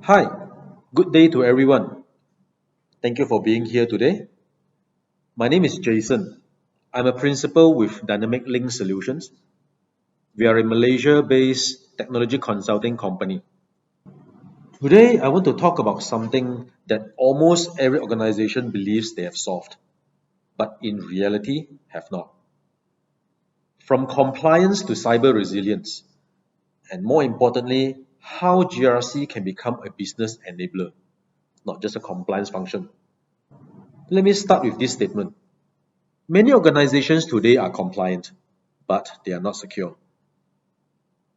Hi, good day to everyone. Thank you for being here today. My name is Jacen. I'm a principal with Dynamic Link Solutions. We are a Malaysia-based technology consulting company. Today, I want to talk about something that almost every organization believes they have solved, but in reality have not. From compliance to cyber resilience, and more importantly, how GRC can become a business enabler, not just a compliance function. Let me start with this statement. Many organizations today are compliant, but they are not secure.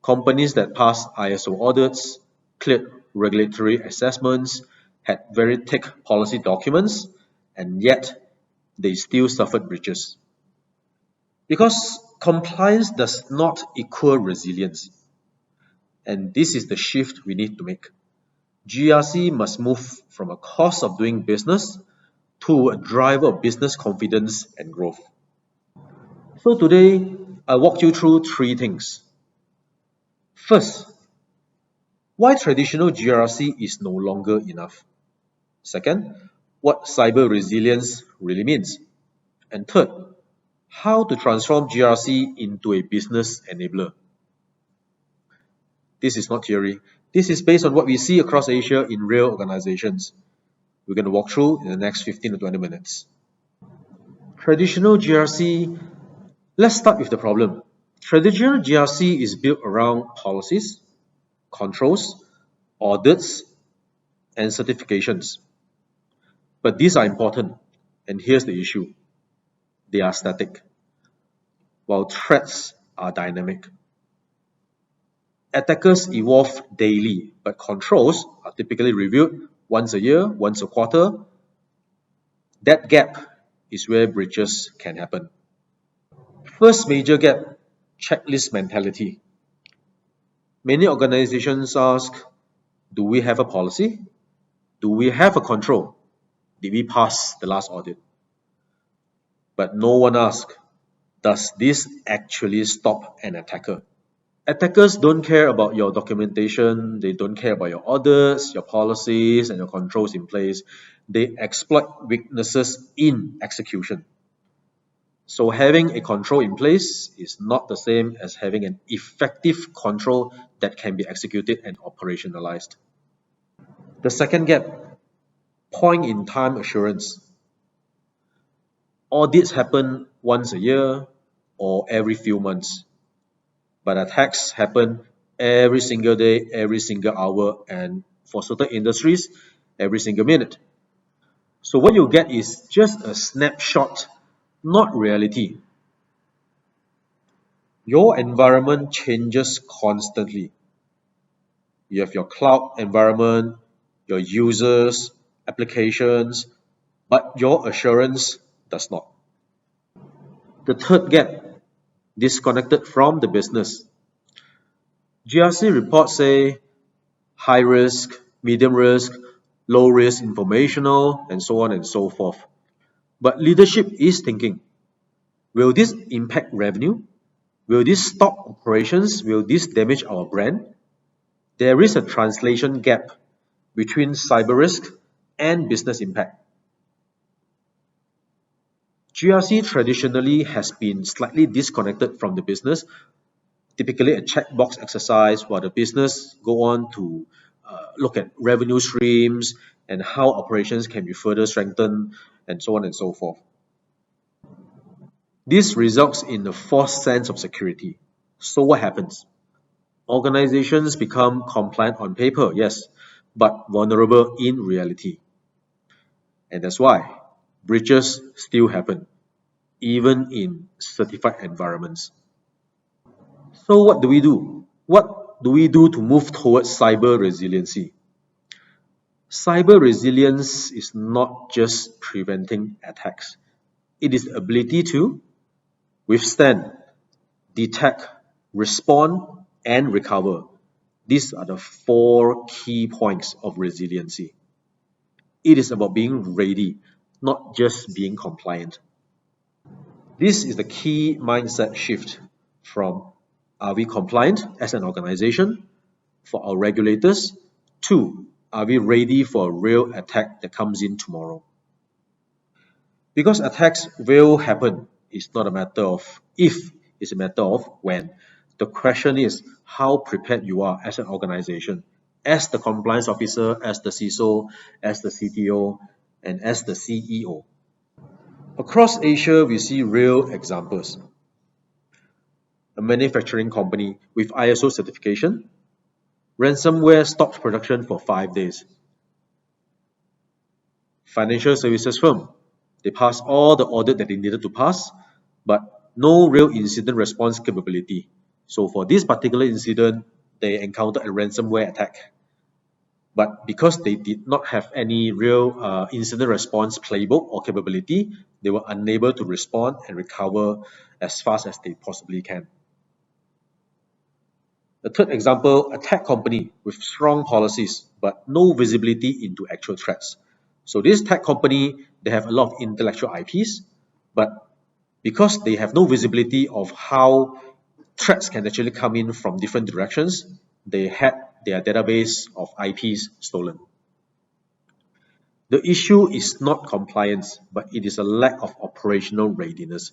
Companies that pass ISO audits, cleared regulatory assessments, had very thick policy documents, and yet they still suffered breaches. Because compliance does not equal resilience, and this is the shift we need to make. GRC must move from a cost of doing business to a driver of business confidence and growth. So today, I walk you through three things. First, why traditional GRC is no longer enough. Second, what cyber resilience really means. And third, how to transform GRC into a business enabler. This is not theory. This is based on what we see across Asia in real organizations. We're going to walk through in the next 15 to 20 minutes. Traditional GRC, let's start with the problem. Traditional GRC is built around policies, controls, audits, and certifications. But these are important, and here's the issue. They are static, while threats are dynamic. Attackers evolve daily, but controls are typically reviewed once a year, once a quarter. That gap is where breaches can happen. First major gap, checklist mentality. Many organizations ask, do we have a policy? Do we have a control? Did we pass the last audit? But no one asks, does this actually stop an attacker? Attackers don't care about your documentation, they don't care about your audits, your policies, and your controls in place. They exploit weaknesses in execution. So having a control in place is not the same as having an effective control that can be executed and operationalized. The second gap, point in time assurance. Audits happen once a year or every few months, but attacks happen every single day, every single hour, and for certain industries, every single minute. So what you get is just a snapshot, not reality. Your environment changes constantly. You have your cloud environment, your users, applications, but your assurance does not. The third gap, disconnected from the business. GRC reports say high risk, medium risk, low risk informational, and so on and so forth. But leadership is thinking, will this impact revenue? Will this stop operations? Will this damage our brand? There is a translation gap between cyber risk and business impact. GRC traditionally has been slightly disconnected from the business, typically a checkbox exercise while the business go on to look at revenue streams and how operations can be further strengthened and so on and so forth. This results in a false sense of security. So what happens? Organizations become compliant on paper, yes, but vulnerable in reality. And that's why breaches still happen, even in certified environments. So what do we do? What do we do to move towards cyber resiliency? Cyber resilience is not just preventing attacks. It is the ability to withstand, detect, respond, and recover. These are the four key points of resiliency. It is about being ready, not just being compliant. This is the key mindset shift from are we compliant as an organization for our regulators to are we ready for a real attack that comes in tomorrow? Because attacks will happen. It's not a matter of if, it's a matter of when. The question is how prepared you are as an organization, as the compliance officer, as the CISO, as the CTO, and as the CEO. Across Asia, we see real examples. A manufacturing company with ISO certification, ransomware stopped production for 5 days. Financial services firm, they passed all the audit that they needed to pass, but no real incident response capability. So for this particular incident, they encountered a ransomware attack. But because they did not have any real incident response playbook or capability, they were unable to respond and recover as fast as they possibly can. The third example, a tech company with strong policies but no visibility into actual threats. So this tech company, they have a lot of intellectual IPs, but because they have no visibility of how threats can actually come in from different directions, they had their database of IPs stolen. The issue is not compliance, but it is a lack of operational readiness.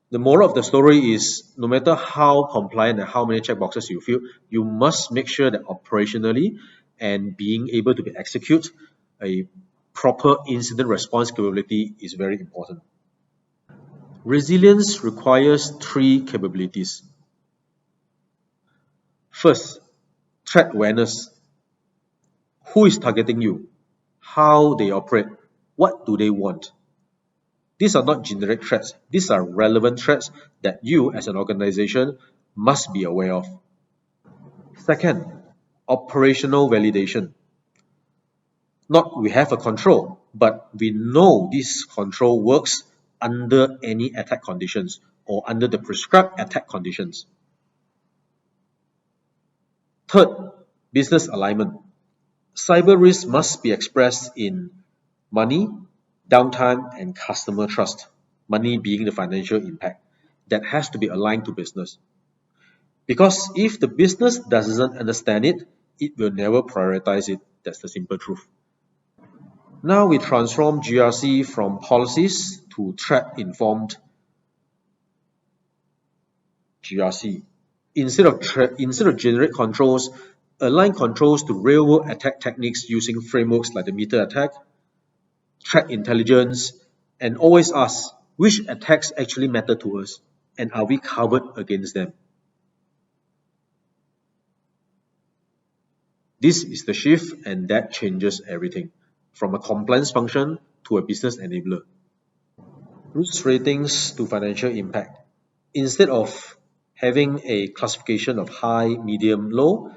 The moral of the story is no matter how compliant and how many checkboxes you fill, you must make sure that operationally and being able to execute a proper incident response capability is very important. Resilience requires three capabilities. First, threat awareness. Who is targeting you? How they operate? What do they want? These are not generic threats. These are relevant threats that you as an organization must be aware of. Second, operational validation. Not we have a control, but we know this control works under any attack conditions or under the prescribed attack conditions. Third, business alignment. Cyber risk must be expressed in money, downtime, and customer trust. Money being the financial impact that has to be aligned to business. Because if the business doesn't understand it, it will never prioritize it. That's the simple truth. Now we transform GRC from policies to threat-informed GRC. Instead of generic controls, align controls to real-world attack techniques using frameworks like the meter attack, threat intelligence, and always ask which attacks actually matter to us and are we covered against them. This is the shift and that changes everything from a compliance function to a business enabler. Risk ratings to financial impact. Instead of having a classification of high, medium, low,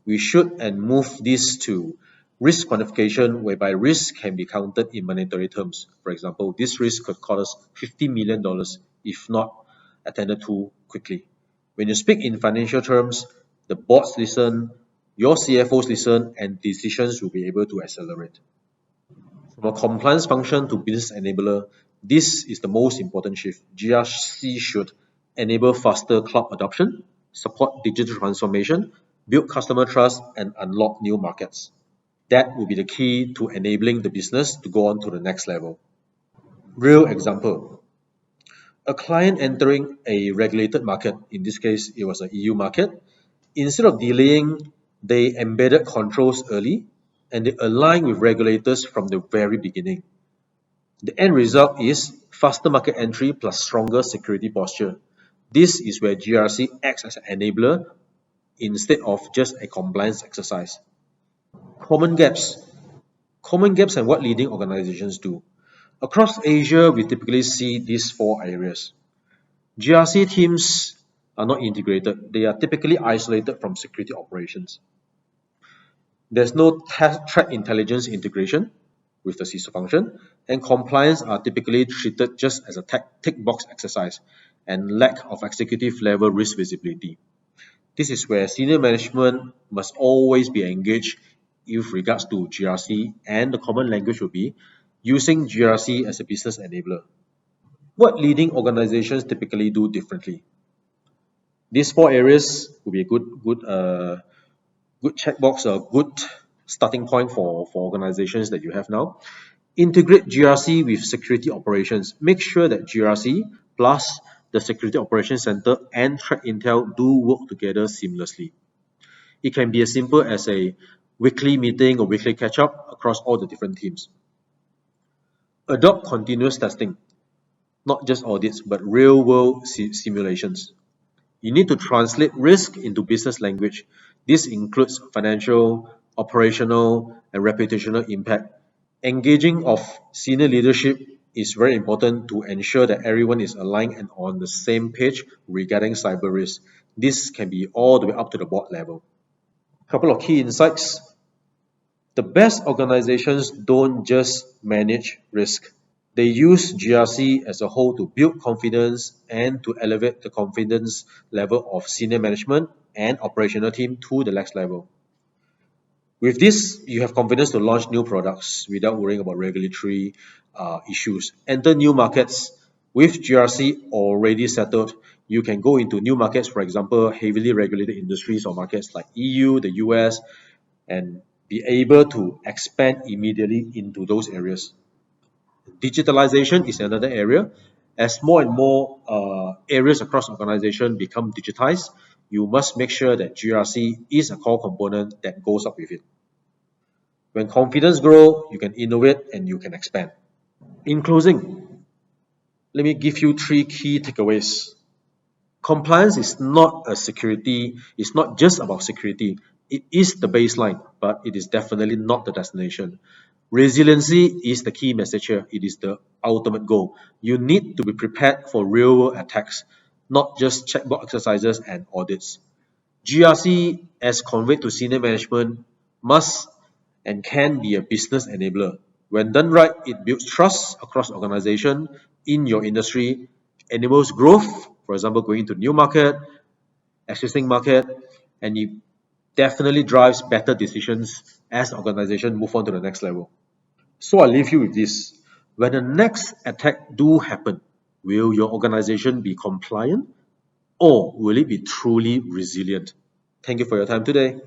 we should and move this to risk quantification whereby risk can be counted in monetary terms. For example, this risk could cost us $50 million if not attended to quickly. When you speak in financial terms, the boards listen, your CFOs listen, and decisions will be able to accelerate. From a compliance function to business enabler, this is the most important shift. GRC should enable faster cloud adoption, support digital transformation, build customer trust, and unlock new markets. That will be the key to enabling the business to go on to the next level. Real example. A client entering a regulated market, in this case it was an EU market, instead of delaying, they embedded controls early and they align with regulators from the very beginning. The end result is faster market entry plus stronger security posture. This is where GRC acts as an enabler instead of just a compliance exercise. Common gaps. Common gaps and what leading organizations do. Across Asia, we typically see these four areas. GRC teams are not integrated. They are typically isolated from security operations. There's no threat intelligence integration with the CISO function, and compliance are typically treated just as a tick box exercise and lack of executive level risk visibility. This is where senior management must always be engaged with regards to GRC, and the common language will be using GRC as a business enabler. What leading organizations typically do differently? These four areas will be a good Good checkbox, a good starting point for organizations that you have now. Integrate GRC with security operations. Make sure that GRC plus the Security Operations Center and Threat Intel do work together seamlessly. It can be as simple as a weekly meeting or weekly catch-up across all the different teams. Adopt continuous testing, not just audits, but real-world simulations. You need to translate risk into business language. This includes financial, operational, and reputational impact. Engaging of senior leadership is very important to ensure that everyone is aligned and on the same page regarding cyber risk. This can be all the way up to the board level. A couple of key insights. The best organizations don't just manage risk. They use GRC as a whole to build confidence and to elevate the confidence level of senior management and operational team to the next level. With this, you have confidence to launch new products without worrying about regulatory issues. Enter new markets with GRC already settled. You can go into new markets, for example, heavily regulated industries or markets like EU, the US, and be able to expand immediately into those areas. Digitalization is another area. As more and more areas across organization become digitized, you must make sure that GRC is a core component that goes up with it. When confidence grows, you can innovate and you can expand. In closing, let me give you 3 key takeaways. Compliance is not a security, it's not just about security. It is the baseline, but it is definitely not the destination. Resiliency is the key message here. It is the ultimate goal. You need to be prepared for real-world attacks, not just checkbox exercises and audits. GRC, as conveyed to senior management, must and can be a business enabler. When done right, it builds trust across organization, in your industry, enables growth, for example, going to new market, existing market, and it definitely drives better decisions as the organization move on to the next level. So I leave you with this. When the next attack do happen, will your organization be compliant or will it be truly resilient? Thank you for your time today.